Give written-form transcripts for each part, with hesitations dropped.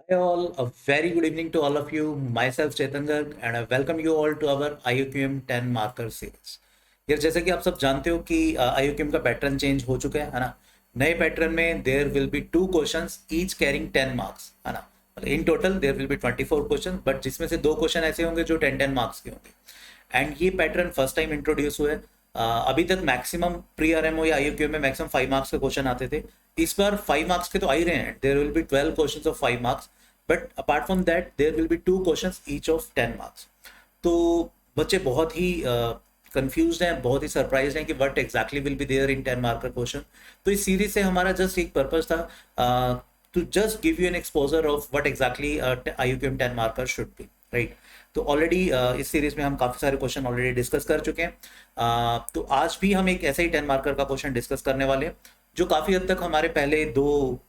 Hi all, a very good evening to all of you. Myself Chetan Garg and I welcome you all to our IUQM 10 marker series. यार जैसे कि आप सब जानते हो कि IUQM का पैटर्न चेंज हो चुका है ना। नए पैटर्न में there will be 2 questions each carrying 10 marks है ना। In total there will be 24 question, but जिसमें से 2 क्वेश्चन ऐसे होंगे जो 10 मार्क्स के होंगे। एंड ये पैटर्न फर्स्ट टाइम इंट्रोड्यूस हुआ है। अभी तक मैक्सिमम प्री आरएमओ या आईयूक्यू में मैक्सिमम 5 मार्क्स के क्वेश्चन आते थे। इस बार 5 मार्क्स के तो आ ही रहे हैं। There will be 12 questions of 5 marks, but apart from that there will be 2 questions each of 10 marks. तो बच्चे बहुत ही कंफ्यूज हैं, बहुत ही सरप्राइज हैं कि what exactly will be there in 10 marker question. तो इस सीरीज से हमारा जस्ट एक पर्पस था, to just give you an exposure of what exactly IUQM 10 marker should be, right. तो ऑलरेडी इस सीरीज में हम काफी सारे क्वेश्चन ऑलरेडी डिस्कस कर चुके हैं। तो आज भी हम एक ऐसे ही 10 मार्कर का क्वेश्चन डिस्कस करने वाले हैं जो काफी हद तक हमारे पहले दो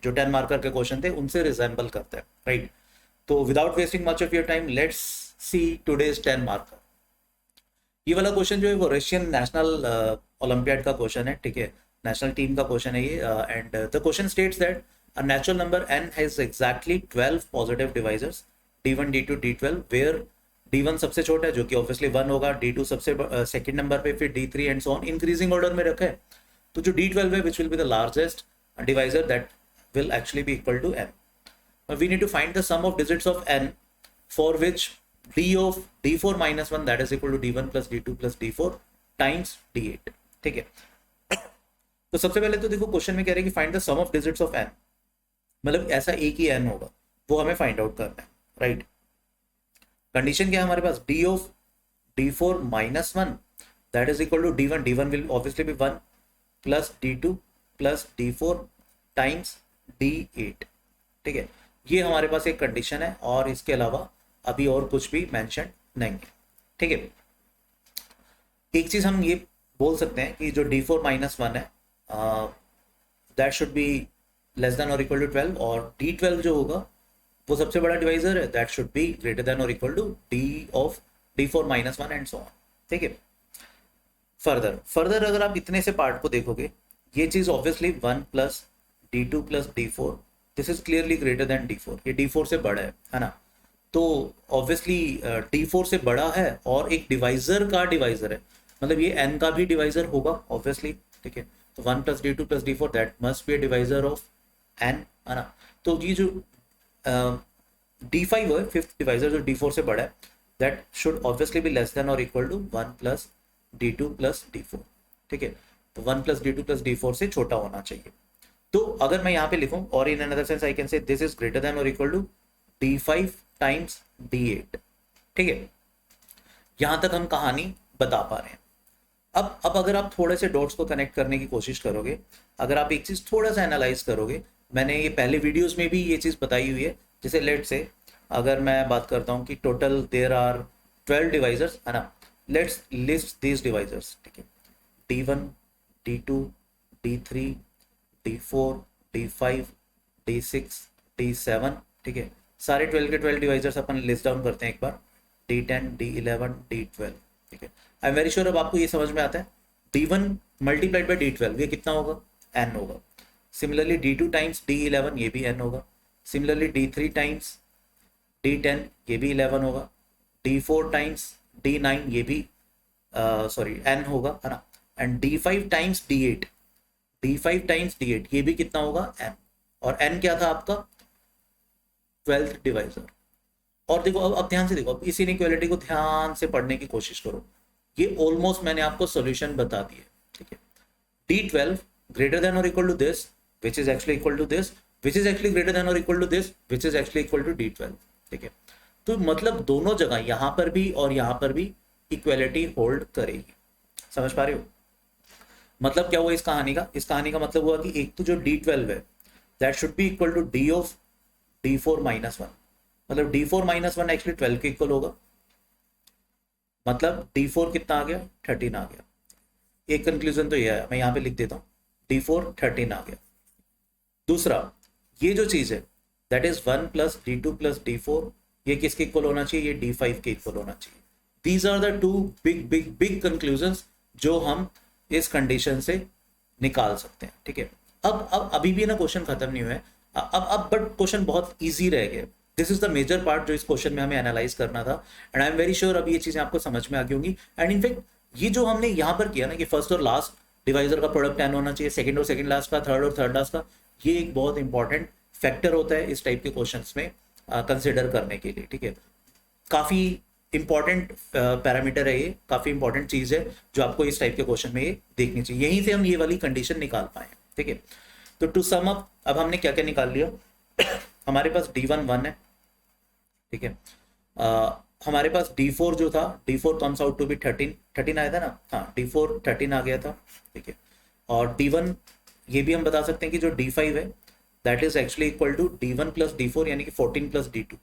जो 10 मार्कर के क्वेश्चन थे उनसे रिजेंबल करता है, राइट। तो without wasting much of your time let's see today's 10 marker. ये वाला क्वेश्चन जो है वो रशियन नेशनल ओलंपियाड का क्वेश्चन है, ठीक है। नेशनल टीम का क्वेश्चन है ये। And the question states that a natural number n has exactly 12 positive divisors d1 d2 d12 where d1 सबसे छोटा है जो कि ऑब्वियसली 1 होगा, d2 सबसे सेकंड नंबर पे, फिर d3 and so on increasing order में रखा है। तो जो d12 है which will be the largest divisor that will actually be equal to n. Now we need to find the sum of digits of n for which d of d4 minus 1 that is equal to d1 plus d2 plus d4 times d8, ठीक है। तो सबसे पहले तो देखो question में कह रहे हैं कि find the sum of digits of n, मतलब ऐसा एक ही n होगा, वो हमें फाइंड आउट करना है, राइट। कंडीशन क्या है हमारे पास, d of d4 minus 1 that is equal to d1, d1 will obviously be 1 plus d2 plus d4 times d8, ठीक है। ये हमारे पास एक कंडीशन है और इसके अलावा अभी और कुछ भी मेंशन नहीं है, ठीक है। एक चीज हम ये बोल सकते हैं कि जो d4 माइनस 1 है that should B less than और इक्वल टू 12, और d12 जो होगा वो सबसे बड़ा डिवाइजर है, that should be greater than और equal to d of d4 minus 1 and so on, ठीक है। फर्दर अगर आप इतने से पार्ट को देखोगे, ये चीज obviously 1 plus d2 plus d4 this is clearly greater than d4, ये d4 से बड़ा है ना। तो ऑब्वियसली d4 से बड़ा है और एक डिवाइजर का डिवाइजर है, मतलब ये n का भी डिवाइजर होगा ऑब्वियसली, ठीक है। तो 1 plus d2 plus d4 that must be A divisor of n, है ना। तो ये जो d5 है फिफ्थ डिवाइजर जो d4 से बड़ा है, that should obviously be less than और equal to 1 plus d2 plus d4, ठीक है। तो 1 प्लस d2 प्लस d4 से छोटा होना चाहिए। तो अगर मैं यहाँ पे लिखूं, और in another sense I can say this is greater than और equal to d5 times d8, ठीक है। यहां तक हम कहानी बता पा रहे हैं। अब अगर आप थोड़े से डॉट्स को कनेक्ट करने की कोशिश करोगे, अगर आप एक चीज थोड़ा सा एनालाइज करोगे, मैंने ये पहले वीडियोस में भी ये चीज बताई हुई है। जैसे लेट से अगर मैं बात करता हूँ कि टोटल देयर आर 12 डिवाइजर्स, है ना। लेट्स लिस्ट दीज डिवाइजर्स, ठीक है। d1 d2 d3 d4 d5 d6 d7, ठीक है। सारे 12 के 12 डिवाइजर्स अपन लिस्ट डाउन करते हैं एक बार, d10 d11 d12, ठीक है। आई एम वेरी श्योर अब आपको ये समझ में आता है। d1 मल्टीप्लाइड बाई d12 ये कितना होगा, n होगा। सिमिलरली d2 टाइम्स d11 ये भी n होगा। सिमिलरली d3 टाइम्स d10 ये भी 11 होगा। d4 टाइम्स d9 ये भी सॉरी n होगा, है ना। And d5 times d8, d5 times d8 ये भी कितना होगा, n। और n क्या था आपका, 12th डिवाइजर। और देखो अब ध्यान से देखो, अब इस इनइक्वालिटी को ध्यान से पढ़ने की कोशिश करो। ये ऑलमोस्ट मैंने आपको सॉल्यूशन बता दिए, ठीक है। d12 ग्रेटर देन और equal to this which is actually equal to this which is actually greater than और equal to this which is actually equal to d12, ठीक है। तो मतलब दोनों जगह यहां पर भी और यहां पर भी इक्वालिटी होल्ड करेगी। समझ पा रहे हो मतलब क्या हुआ इस कहानी का, इस कहानी का मतलब हुआ कि एक तो जो d12 है that should be equal to d of d4 minus 1, मतलब d4 माइनस 1 एक्चुअली 12 के इक्वल होगा, मतलब d4 कितना आ गया, 13 आ गया। एक कंक्लूजन तो ये है, मैं यहां पे लिख देता हूं, d4 13 आ गया। दूसरा ये जो चीज है that is 1 plus d2 plus d4 ये किसके इक्वल होना चाहिए, ये d5 के इक्वल होना चाहिए। These are the two big big big conclusion जो हम इस कंडीशन से निकाल सकते हैं, ठीक है। अब अभी भी ना क्वेश्चन खत्म नहीं हुआ है। अब बट क्वेश्चन बहुत इजी रह गया। This is the major part जो इस क्वेश्चन में हमें एनालाइज करना था, and I am very sure अब ये चीजें आपको समझ में आ गई होंगी। एंड इनफैक्ट ये जो हमने यहाँ पर किया ना कि फर्स्ट और लास्ट डिवाइजर का प्रोडक्ट 10 होना चाहिए, सेकंड और सेकंड लास्ट का, थर्ड और थर्ड लास्ट का, ये एक बहुत इंपॉर्टेंट फैक्टर होता है इस टाइप के क्वेश्चंस में कंसिडर करने के लिए, ठीक है। काफी इंपॉर्टेंट पैरामीटर है ये, काफी इंपॉर्टेंट चीज है जो आपको इस टाइप के क्वेश्चन में ये देखनी चाहिए, यहीं से हम ये वाली कंडीशन निकाल पाए, ठीक है। तो टू सम अप अब हमने क्या क्या निकाल लिया। हमारे पास D1 1 है, ठीक है। हमारे पास D4 जो था, D4 comes out to B 13 आया था ना, हाँ D4 13 आ गया था, ठीक है। और D1 ये भी हम बता सकते हैं कि जो D5 है that is actually equal to D1 plus D4 यानी कि 14 प्लस D2,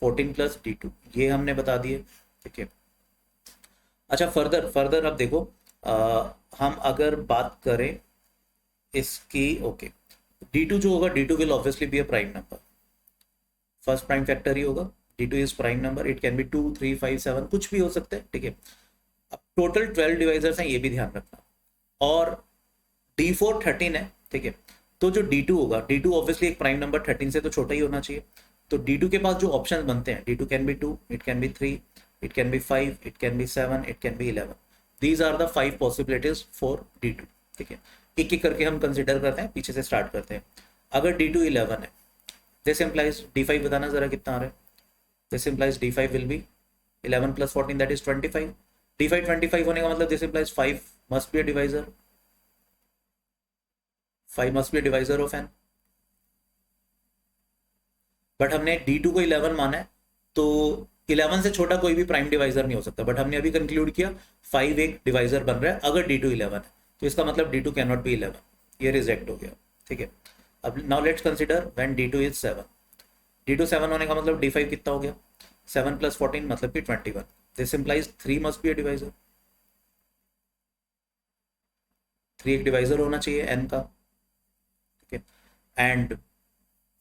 14 प्लस D2 ये हमने बता दिए, ठीक है। अच्छा फर्दर अब देखो, हम अगर बात करें इसकी, ओके, D2 जो होगा, D2 will obviously be a prime number, first prime factor ही होगा। D2 is prime number, it can be 2 3 5 7 कुछ भी हो सकता है, ठीक है। अब टोटल 12 डिवाइजर्स हैं, ये भी ध्यान रखना। और D4 13 है, ठीक है। तो जो D2 होगा, D2 ऑब्वियसली एक प्राइम नंबर 13 से तो छोटा ही होना चाहिए। तो D2 के पास जो ऑप्शन बनते हैं, D2 can be 2, it can be 3, it can be 5, it can be 7, it can be 11। These are the 5 possibilities for D2, ठीक है। एक एक करके हम कंसिडर करते हैं, पीछे से स्टार्ट करते हैं। अगर D2 11 है, दिस इंप्लाइज D5 बताना जरा कितना आ रहा है। This implies D5 will be 11 plus 14 that is 25। D5 25 होने का मतलब this implies 5 must be a divisor, 5 must be a divisor of n। But हमने D2 को 11 माना है, तो 11 से छोटा कोई भी प्राइम डिवाइजर नहीं हो सकता। बट हमने अभी कंक्लूड किया 5 एक डिवाइजर बन रहा है अगर D2 11 है, तो इसका मतलब D2 कैन नॉट बी 11, ये रिजेक्ट हो गया, ठीक है। अब now let's consider when D2 is 7। D2 7 होने का मतलब D5 कितना हो गया, 7 प्लस 14 मतलब कि 21। This implies 3 must be a divisor, 3 एक डिवाइजर होना चाहिए n का, ठीक है। एंड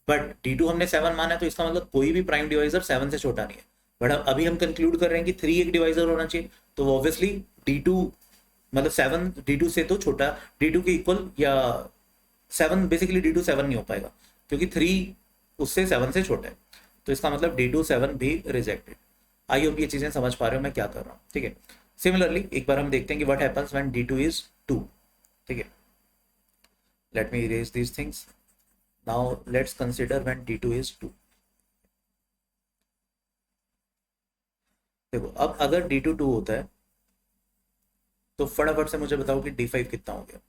बट D2 हमने 7 माना है, तो इसका मतलब कोई भी प्राइम डिवाइजर 7 से छोटा नहीं है। बट अभी हम कंक्लूड कर रहे हैं कि 3 एक डिवाइजर होना चाहिए, तो ऑब्वियसली D2 मतलब 7 D2 से तो छोटा, D2 के इक्वल या 7, बेसिकली D2 7 नहीं हो पाएगा क्योंकि 3 उससे 7 से छोटा है, तो इसका मतलब D2 7 भी रिजेक्टेड। आई होप ये चीजें समझ पा रहे हो मैं क्या कर रहा हूँ, ठीक है। सिमिलरली एक बार हम देखते हैं कि what happens when D2 is 2, ठीक है। Let me erase these things. Now let's consider when D2 is 2। देखो अब अगर D2 2 होता है तो फटाफट से मुझे बताओ कि D5 कितना हो गया।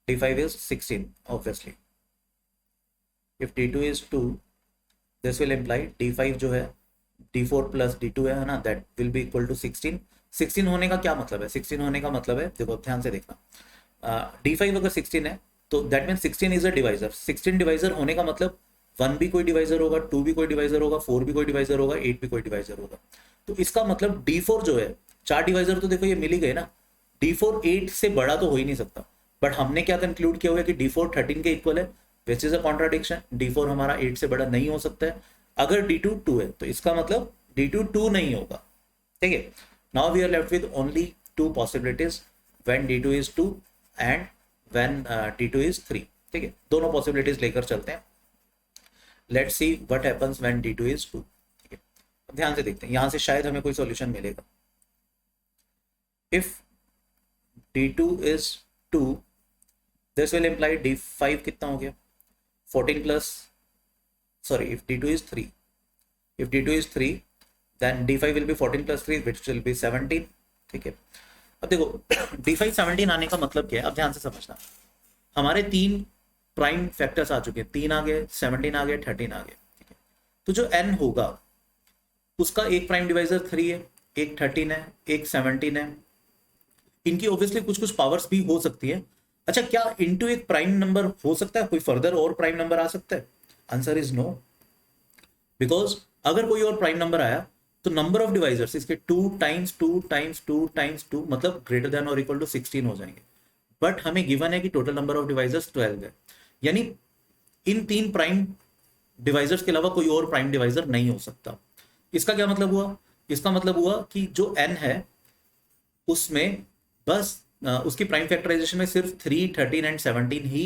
D5 is 16 obviously। if D2 is 2 this will imply D5 जो है D4 plus D2 है ना, that will be equal to 16। 16 होने का क्या मतलब है, 16 होने का मतलब है, देखो ध्यान से देखना, D5 अगर 16 है तो that mean 16 is a divisor. 16 divisor होने का मतलब 1 भी कोई डिवाइजर होगा, 2 भी कोई डिवाइजर होगा, 4 भी कोई डिवाइजर होगा, 8 भी कोई डिवाइजर होगा। तो इसका मतलब D4 जो है, 4 डिवाइजर तो देखो ये मिल ही गए ना, D4 8 से बड़ा तो हो ही नहीं सकता। बट हमने क्या कंक्लूड किया हुआ है कि D4 13 के इक्वल है, which is a contradiction. D4 हमारा 8 से बड़ा नहीं हो सकता है। अगर D2 2 है तो इसका मतलब D2 2 नहीं होगा, ठीक है। Now we are left with only 2 possibilities, when D2 is 2 and when D2 is 3, ठीक है। दोनों पॉसिबिलिटीज लेकर चलते हैं। Let's see what happens when D2 is 2, ठीक है। अब ध्यान से देखते हैं, यहां से शायद हमें कोई सॉल्यूशन मिलेगा। If D2 is 2 this will imply D5 कितना हो गया, 14 plus, sorry, if D2 is 3, if D2 is 3 then D5 will be 14 plus 3 which will be 17, ठीक है। अब देखो D5 17 आने का मतलब क्या है, अब ध्यान से समझना। हमारे 3 प्राइम फैक्टर्स आ चुके हैं, 3 आ गए, 17 आ गए, 13 आ गए, ठीक है। तो जो n होगा उसका एक प्राइम डिवाइजर 3 है, एक 13 है, एक 17 है। इनकी ऑब्वियसली कुछ कुछ पावर्स भी हो सकती है। अच्छा क्या इनटू एक प्राइम नंबर हो सकता है, कोई फर्दर और प्राइम नंबर आ सकता है? आंसर इज नो, बिकॉज अगर कोई और प्राइम नंबर आया तो नंबर ऑफ डिवाइजर्स इसके 2 टाइम्स 2 टाइम्स 2 टाइम्स 2 मतलब ग्रेटर देन और इक्वल टू 16 हो जाएंगे। बट हमें गिवन है कि टोटल नंबर ऑफ डिवाइजर्स 12 है, यानी इन 3 प्राइम डिवाइजर्स के अलावा कोई और प्राइम डिवाइजर नहीं हो सकता। इसका क्या मतलब हुआ, इसका मतलब हुआ कि जो n है उसमें बस उसकी प्राइम फैक्टराइजेशन में सिर्फ 3 13 एंड 17 ही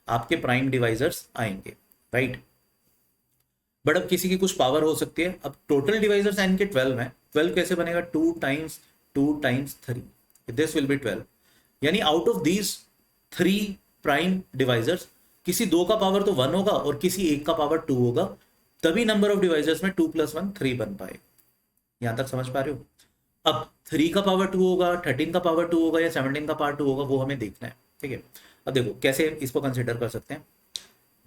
आपके प्राइम डिवाइजर्स आएंगे, राइट। बट अब किसी की कुछ पावर हो सकती है। अब टोटल डिवाइजर्स एन के 12 हैं, 12 कैसे बनेगा, 2 टाइम्स 3, दिस विल बी 12। यानी out of these 3 prime divisors, किसी दो का पावर तो 1 होगा और किसी एक का पावर 2 होगा, तभी नंबर ऑफ डिवाइजर्स में 2 + 1 3 बन पाए। यहां तक समझ पा रहे हो। अब 3 का पावर 2 होगा, 13 का पावर 2 होगा या 17 का पावर 2 होगा, वो हमें देखना है, ठीक है। अब देखो कैसे इसको कंसिडर कर सकते हैं।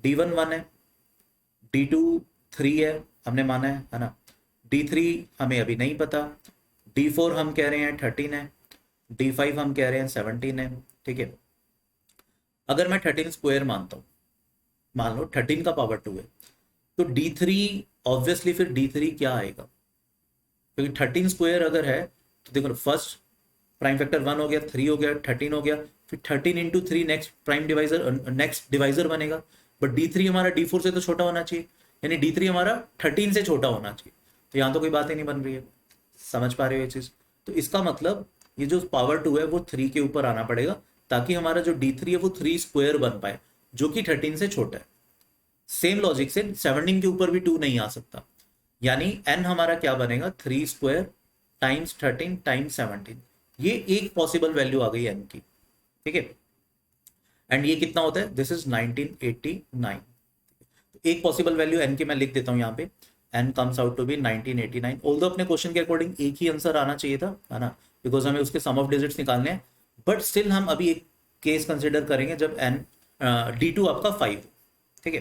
D1 1 है, D2 3 है, हमने माना है ना। D3 हमें अभी नहीं पता, D4 हम कह रहे हैं 13 है, D5 हम कह रहे हैं 17 है, ठीक है। अगर मैं 13 स्क्वायर मानता हूँ, मान लो 13 का पावर 2 है, तो D3 ऑब्वियसली फिर D3 क्या आएगा, क्योंकि 13 स्क्वायर अगर है तो देखो फर्स्ट प्राइम फैक्टर 1 हो गया, 3 हो गया, 13 हो गया, फिर 13 into 3 next prime divisor, next divisor बनेगा। बट D3 हमारा D4 से तो छोटा होना चाहिए, यानी D3 हमारा 13 से छोटा होना चाहिए। तो यहाँ तो कोई बात ही नहीं बन रही है, समझ पा रहे हो ये चीज। तो इसका मतलब ये जो पावर 2 है वो 3 के ऊपर आना पड़ेगा, ताकि हमारा जो D3 है वो 3 स्क्वायर बन पाए, जो कि 13 से छोटा है। सेम लॉजिक से 17 के ऊपर भी 2 नहीं आ सकता, यानी n हमारा क्या बनेगा, 3 स्क्वायर टाइम्स 13 टाइम्स 17। ये एक पॉसिबल वैल्यू आ गई n की, ठीक है। एंड ये कितना होता है, दिस इज 1989। एक पॉसिबल वैल्यू n की मैं लिख देता हूं यहाँ पे, n comes out to be 1989। Although अपने क्वेश्चन के अकॉर्डिंग एक ही आंसर आना चाहिए था, है ना, बिकॉज हमें उसके सम ऑफ डिजिट्स निकालने हैं। बट स्टिल हम अभी एक केस कंसिडर करेंगे जब n D2 आपका 5, ठीक है।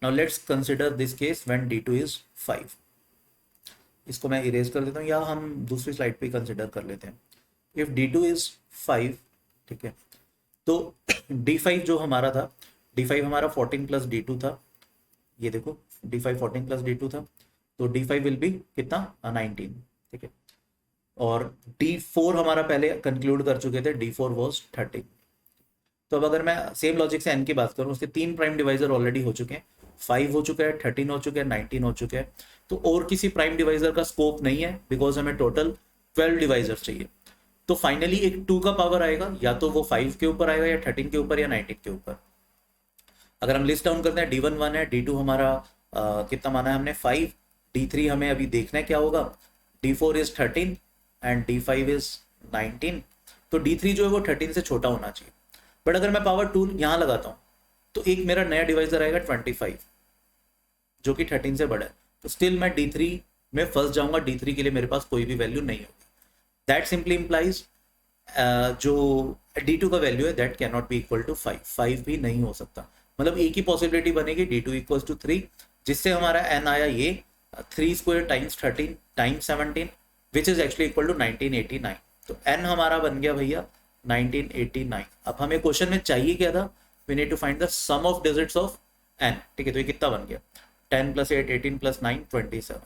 Now let's consider this case when D2 is 5। इसको मैं इरेज कर देता हूँ, या हम दूसरी स्लाइड पे कंसिडर कर लेते हैं। इफ D2 इज 5, ठीक है, तो D5 जो हमारा था, D5 हमारा 14 + D2 था, ये देखो D5 14 + D2 था, तो D5 विल बी कितना, 19, ठीक है। और D4 हमारा पहले कंक्लूड कर चुके थे, D4 वॉज 13। तो अब अगर मैं सेम लॉजिक से n की बात करूं, उसके 3 प्राइम डिवाइजर ऑलरेडी हो चुके हैं, 5 हो चुका है, 13 हो चुका है, 19 हो चुका है। तो और किसी प्राइम डिवाइजर का स्कोप नहीं है, बिकॉज हमें टोटल 12 डिवाइजर चाहिए। तो फाइनली एक 2 का पावर आएगा, या तो वो 5 के ऊपर आएगा, या 13 के ऊपर, या 19 के ऊपर। अगर हम लिस्ट डाउन करते हैं, D1 1 है, D2 हमारा कितना माना है हमने, 5, D3 हमें अभी देखना है क्या होगा, D4 is 13 and D5 is 19। तो D3 जो है वो 13 से छोटा होना चाहिए। बट अगर मैं पावर 2 यहां लगाता हूं, तो एक मेरा नया डिवाइजर आएगा 25, जो कि 13 से बड़ा है। तो स्टिल मैं D3 में फंस जाऊंगा, D3 के लिए मेरे पास कोई भी वैल्यू नहीं होगी। दैट सिंपली इंप्लाइज जो D2 का वैल्यू है that can not be equal to 5 भी नहीं हो सकता। मतलब एक ही पॉसिबिलिटी बनेगी, D2 = 3, जिससे हमारा n आया ये 3 square times 13 times 17, which is actually equal to 1989। तो n हमारा बन गया भैया 1989। अब हमें क्वेश्चन में चाहिए क्या था, we need to find the sum of digits of n, ठीक है। तो ये कितना बन गया, 10 + 8 18 + 9 27।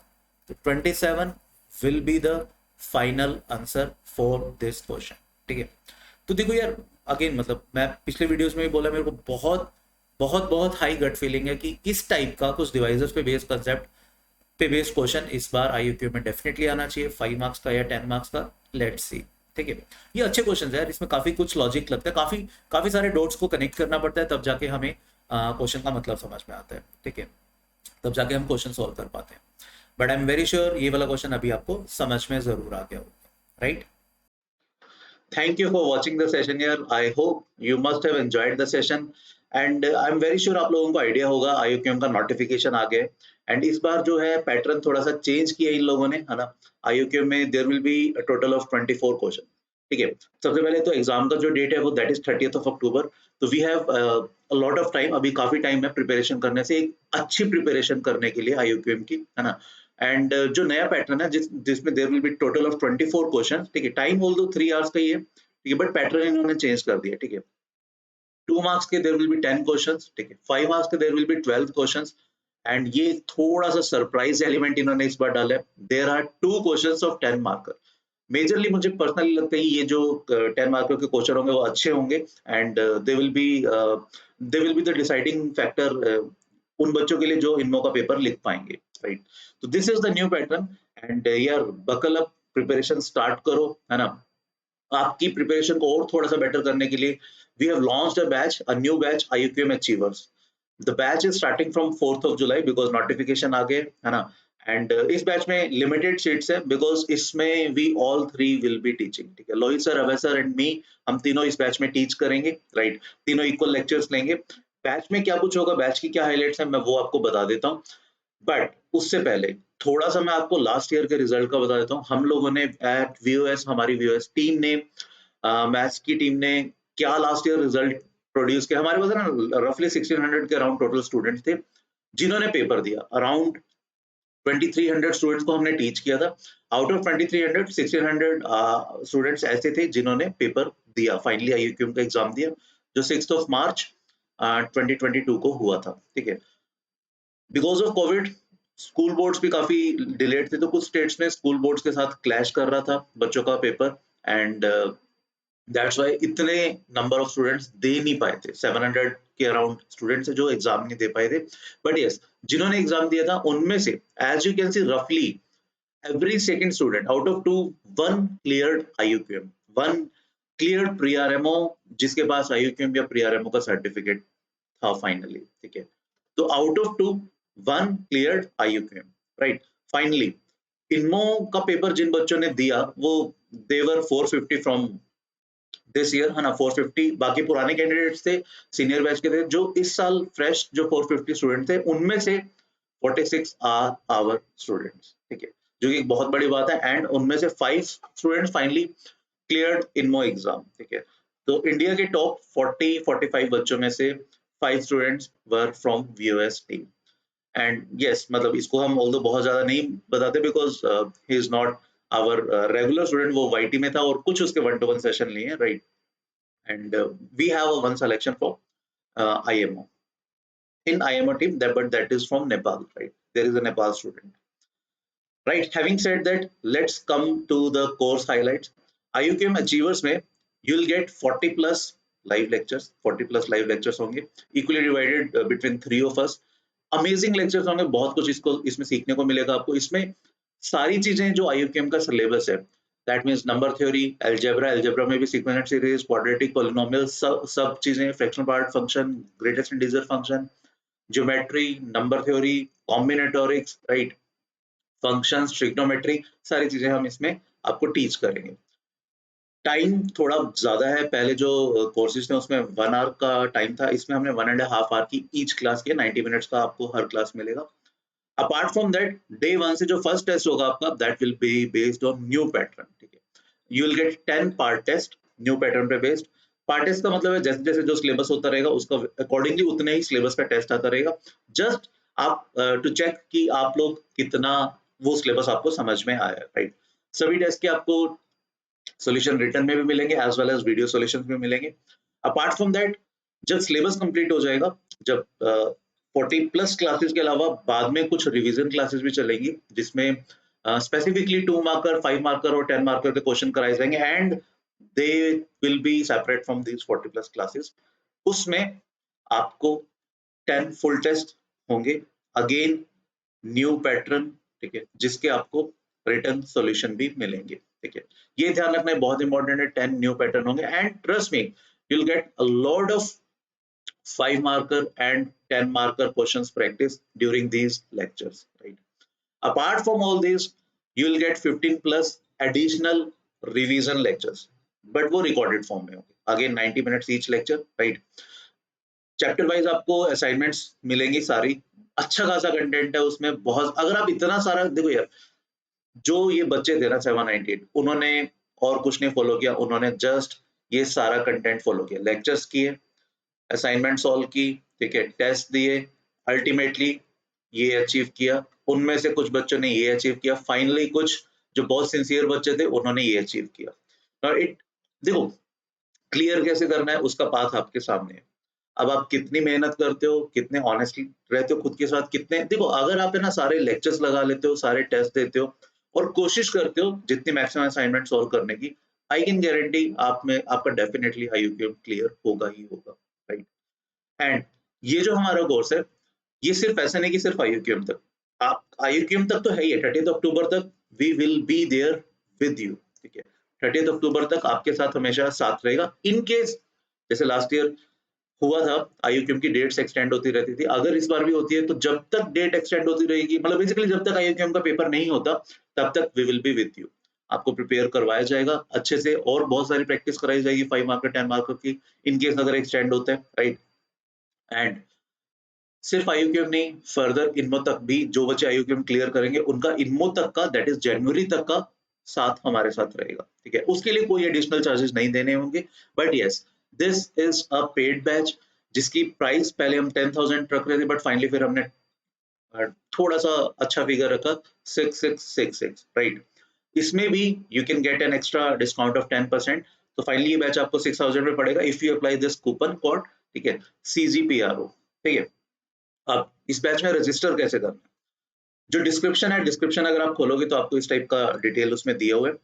तो 27 will be the final answer for this question, ठीक है। तो देखो यार, अगेन मतलब मैं पिछले वीडियोस में भी बोला, मेरे को बहुत बहुत बहुत हाई गट फीलिंग है कि इस टाइप का कुछ डिवाइसेस पे बेस्ड कंसेप्ट पे बेस्ड क्वेश्चन इस बार IUQ में डेफिनेटली आना चाहिए, 5 मार्क्स का या 10 मार्क्स का, लेट्स सी, ठीक है। ये अच्छे क्वेश्चन है यार, इसमें काफी कुछ लॉजिक लगता है, काफी काफी सारे डॉट्स को कनेक्ट करना पड़ता है, तब जाके हमें क्वेश्चन का मतलब समझ में आता है, ठीक है। तब जाके हम क्वेश्चन सॉल्व कर पाते हैं। But I am very sure ये वाला क्वेश्चन अभी आपको समझ में जरूर आ गया होगा, right. Thank you for watching the session here. I hope you must have enjoyed the session and I'm very sure आप लोगों को आइडिया होगा IUQM का नोटिफिकेशन आ गया एंड इस बार जो है पैटर्न थोड़ा सा चेंज किया इन लोगों ने, है ना। IUQM में there will be a total of 24 question, ठीक है। सबसे पहले तो एग्जाम का जो डेट है वो दैट इज 30th अक्टूबर। तो we have a lot of time, अभी काफी टाइम है प्रिपरेशन करने से, एक अच्छी प्रिपरेशन करने के लिए IUQM की, है ना। एंड जो नया पैटर्न है जिसमें there will be total of 24 question, ठीक है। टाइम ऑल्दो 3 आवर्स का ही है, ठीक है, बट पैटर्न इन्होंने चेंज कर दिया, ठीक है। 2 मार्क्स के देयर विल बी 10 क्वेश्चंस, ठीक है। 5 मार्क्स के there will be 12 questions and ये थोड़ा सा सरप्राइज एलिमेंट इन्होंने इस बार डाला है, there are 2 questions of 10 marker. Majorly मुझे पर्सनली लगता है ये जो 10 मार्कर के क्वेश्चन होंगे वो अच्छे होंगे and they will be the deciding factor उन बच्चों के लिए जो इनमो का पेपर लिख पाएंगे, राइट। तो this is the new pattern and यार बकल अप, प्रिपरेशन स्टार्ट करो, है ना। आपकी प्रिपरेशन को और थोड़ा सा बेटर करने के लिए we have launched a new batch, IUQM Achievers. The batch is starting from 4th of July because notification आ गए है ना. एंड इस बैच में लिमिटेड सीट्स है बिकॉज इसमें we all three will be teaching. ठीक है, Lohit sir, Abhay sir and me, हम तीनों इस बैच में टीच करेंगे. राइट, तीनों इक्वल लेक्चर्स लेंगे. बैच में क्या कुछ होगा, बैच की क्या हाईलाइट्स है, मैं वो आपको बता देता हूँ. बट उससे पहले थोड़ा सा मैं आपको लास्ट ईयर के रिजल्ट का बता देता हूँ. हम लोगों ने एट वीओएस, हमारी वीओएस टीम ने, मैथ्स की टीम ने क्या लास्ट ईयर रिजल्ट प्रोड्यूस किया. हमारे पास ना रफली 1600 के अराउंड टोटल स्टूडेंट्स थे जिन्होंने पेपर दिया. अराउंड 2300 स्टूडेंट्स को हमने टीच किया था. आउट ऑफ 2300, 1600 स्टूडेंट्स ऐसे थे जिन्होंने पेपर दिया, फाइनली आईयूक्यूएम का एग्जाम दिया, जो 6 ऑफ मार्च 2022 को हुआ था. ठीक है, because of Covid school boards भी काफी डिलेड थे, तो कुछ स्टेट्स में स्कूल बोर्ड्स के साथ क्लैश कर रहा था बच्चों का पेपर. एंड दैट्स व्हाई इतने नंबर ऑफ स्टूडेंट्स दे नहीं पाए थे. 700 के अराउंड स्टूडेंट्स जो एग्जाम नहीं दे पाए थे. बट यस, जिन्होंने एग्जाम दिया था उनमें से एज यू कैन सी रफली every second student out of 2, one cleared IUQM, one cleared pre-RMO, जिसके पास IUQM या pre-RMO का सर्टिफिकेट था फाइनली. ठीक है, तो out of 2, one cleared IUQM. Right, finally INMO का पेपर जिन बच्चों ने दिया वो देवर 450 फ्रॉम दिस ईयर, है ना, 450. बाकी पुराने कैंडिडेट्स थे, सीनियर बैच के थे. जो इस साल फ्रेश जो 450 स्टूडेंट थे उनमें से 46 आर आवर स्टूडेंट्स. ठीक है, जो कि एक बहुत बड़ी बात है. एंड उनमें से 5 स्टूडेंट्स फाइनली क्लियर्ड इनमो एग्जाम. ठीक है, तो इंडिया के टॉप 40-45 बच्चों में से 5 students were from VOS team. And yes, मतलब इसको हम ऑल्दो बहुत ज्यादा नहीं बताते because he is not our regular student. वो वाईटी में था और कुछ उसके 1-to-1 सेशन लिए. Right, and we have one selection for IMO in IMO team, that but that is from Nepal. Right, there is a Nepal student. Right, having said that, let's come to the course highlights. IUQM Achievers में you'll get 40 plus live lectures. 40 plus live lectures होंगे, equally divided between 3 of us. Amazing lectures होंगे, बहुत कुछ इसको इसमें सीखने को मिलेगा आपको. इसमें सारी चीजें जो IUQM का सिलेबस है, that means number theory, algebra में भी सीक्वेंट सीरीज, क्वाड्रेटिक, पॉलिनोमियल, सब चीजें, fractional part function, greatest integer function, geometry, number theory, combinatorics, right, functions, trigonometry, सारी चीजें हम इसमें आपको टीच करेंगे. टाइम थोड़ा ज्यादा है, पहले जो कोर्सेज थे उसमें 1 आवर का टाइम था, इसमें हमने 1.5 आवर की ईच क्लास की 90 मिनट्स का आपको हर क्लास मिलेगा. अपार्ट फ्रॉम दैट, डे 1 से जो फर्स्ट टेस्ट होगा आपका, that will be based on new pattern. ठीक है, you will get 10 part test new pattern पे बेस्ड. पार्ट टेस्ट का मतलब है जैसे जैसे जो सिलेबस होता रहेगा उसका अकॉर्डिंगली उतने ही सिलेबस का टेस्ट आता रहेगा. जस्ट आप टू चेक कि आप लोग कितना वो सिलेबस आपको समझ में आया. राइट, सभी टेस्ट के आपको सॉल्यूशन रिटर्न में भी मिलेंगे as well as video solutions भी मिलेंगे. अपार्ट फ्रॉम दैट, जब सिलेबस कंप्लीट हो जाएगा, जब 40 प्लस क्लासेस के अलावा बाद में कुछ रिवीजन क्लासेस भी चलेंगी जिसमें स्पेसिफिकली 2 मार्कर, 5 मार्कर और 10 मार्कर के क्वेश्चन कराए जाएंगे. And they will be separate from these 40 plus classes. उसमें आपको 10 फुल टेस्ट होंगे, अगेन न्यू पैटर्न. ठीक है, जिसके आपको रिटर्न सॉल्यूशन भी मिलेंगे. ठीक है, ये ध्यान रखना है, बहुत इंपॉर्टेंट है. 10 न्यू पैटर्न होंगे and trust me, you will get a lot of 5 marker and 10 marker questions practice during these lectures. Right, apart from all these, you will get 15 plus additional revision lectures, but वो recorded form में होंगे. Again 90 minutes each lecture. Right, chapter wise आपको assignments मिलेंगी सारी. अच्छा खासा content है उसमें, बहुत. अगर आप इतना सारा देखो यार, जो ये बच्चे थे ना 798, उन्होंने और कुछ नहीं फॉलो किया, उन्होंने जस्ट ये सारा कंटेंट फॉलो किया. लेक्चर्स किए, असाइनमेंट सॉल्व की, ठीक है, टेस्ट दिए, अल्टीमेटली ये अचीव किया. उनमें से कुछ बच्चों ने ये अचीव किया. फाइनली कुछ जो बहुत सिंसियर बच्चे थे उन्होंने ये अचीव किया. नाउ इट, देखो क्लियर कैसे करना है उसका पाथ आपके सामने है. अब आप कितनी मेहनत करते हो, कितने ऑनेस्टली रहते हो खुद के साथ, कितने, देखो अगर आप है ना सारे लेक्चर्स लगा लेते हो, सारे टेस्ट देते हो और कोशिश करते हो जितनी मैक्सिमम असाइनमेंट सॉल्व करने की, आई कैन गारंटी आप में आपका डेफिनेटली IUQM क्लियर होगा ही होगा. राइट, एंड ये जो हमारा कोर्स है, ये सिर्फ ऐसा नहीं कि सिर्फ IUQM तक, आप IUQM तक तो है ही है. 30 अक्टूबर तक we will be there with you. ठीक है, 30 अक्टूबर तक आपके साथ हमेशा साथ रहेगा. इन केस जैसे लास्ट ईयर हुआ था, आईयूक्यूएम की डेट्स एक्सटेंड होती रहती थी। अगर इस बार भी होती है तो जब तक डेट एक्सटेंड होती रहेगी, मतलब बेसिकली जब तक आईयूक्यूएम का पेपर नहीं होता, तब तक we will be with you. आपको प्रिपेयर करवाया जाएगा अच्छे से और बहुत सारी प्रैक्टिस कराई जाएगी 5 मार्कर, 10 मार्कर की, इन केस अगर एक्सटेंड होता है, राइट? एंड सिर्फ आईयूक्यूएम नहीं, फर्दर इनमो तक भी जो बच्चे आईयूक्यूएम क्लियर करेंगे, उनका इनमो तक का, दैट इज़ जनवरी तक का साथ हमारे साथ रहेगा, ठीक है? उसके लिए कोई एडिशनल चार्जेस नहीं देने होंगे। But yes, this is a paid batch जिसकी प्राइस पहले हम 10,000 रख रहे थे, बट फाइनली फिर हमने अ, थोड़ा-सा अच्छा फिगर रखा, 6666, राइट? इसमें भी you can get an extra discount of 10%। तो फाइनली ये बैच आपको 6,000 में पड़ेगा if you apply this coupon code, ठीक है? सीजीपीआरओ, ठीक है? अब इस बैच में रजिस्टर कैसे करना है? जो डिस्क्रिप्शन है, डिस्क्रिप्शन अगर आप खोलोगे तो आपको इस टाइप का डिटेल उसमें दिए हुए हैं।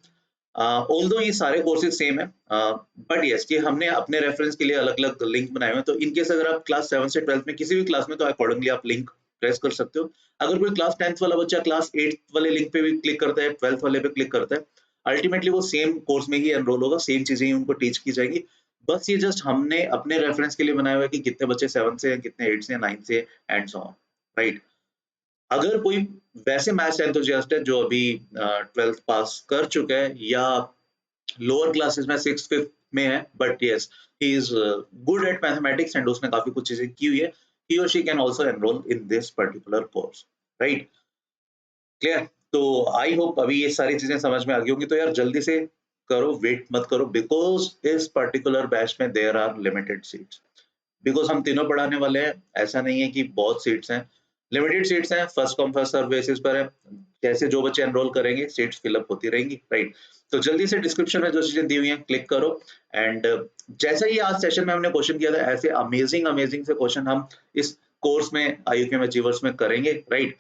ऑल्दो ये सारे कोर्सेज सेम है, बट यस ये हमने अपने रेफरेंस के लिए अलग-अलग लिंक बनाए हुए हैं। तो इन केस अगर आप क्लास 7 से 12th में किसी भी क्लास में, तो अकॉर्डिंगली आप लिंक प्रेस कर सकते हो। अगर कोई क्लास 10th वाला बच्चा क्लास 8th वाले लिंक पे भी क्लिक करता है, 12th वाले पे क्लिक करता है, अल्टीमेटली वो सेम कोर्स में ही एनरोल होगा, सेम चीजें ही उनको टीच की जाएगी। बस ये जस्ट हमने अपने रेफरेंस के लिए बनाया हुआ है कि कितने बच्चे 7 से हैं, कितने 8 से हैं, 9 से एंड सो ऑन, राइट? अगर कोई वैसे मैथ्स एंथुसियास्ट है जो अभी 12th पास कर चुका है या लोअर क्लासेस में 6th 5th में है, but yes he is good at mathematics and उसने काफी कुछ चीजें की हुई है, he or she can also enroll in this particular course, right? Clear? तो आई होप अभी ये सारी चीजें समझ में आ गई होंगी। तो यार जल्दी से करो, वेट मत करो, बिकॉज इस पर्टिकुलर बैच में there are limited seats. Because हम तीनों पढ़ाने वाले हैं, ऐसा नहीं है कि बहुत सीट्स हैं, लिमिटेड सीट्स हैं, first come first serve basis पर है। जैसे जो बच्चे एनरोल करेंगे सीट्स फिलअप होती रहेंगी, राइट? तो जल्दी से डिस्क्रिप्शन में जो चीजें दी हुई हैं क्लिक करो। एंड जैसा ही आज सेशन में हमने क्वेश्चन किया था, ऐसे अमेजिंग अमेजिंग से क्वेश्चन हम इस कोर्स में आईयूक्यूएम अचीवर्स में करेंगे, राइट?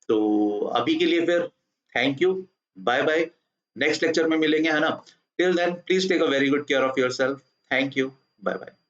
तो अभी के लिए फिर thank you, bye bye, next lecture में मिलेंगे, है ना? Till then please take a very good care of yourself. Thank you, bye bye.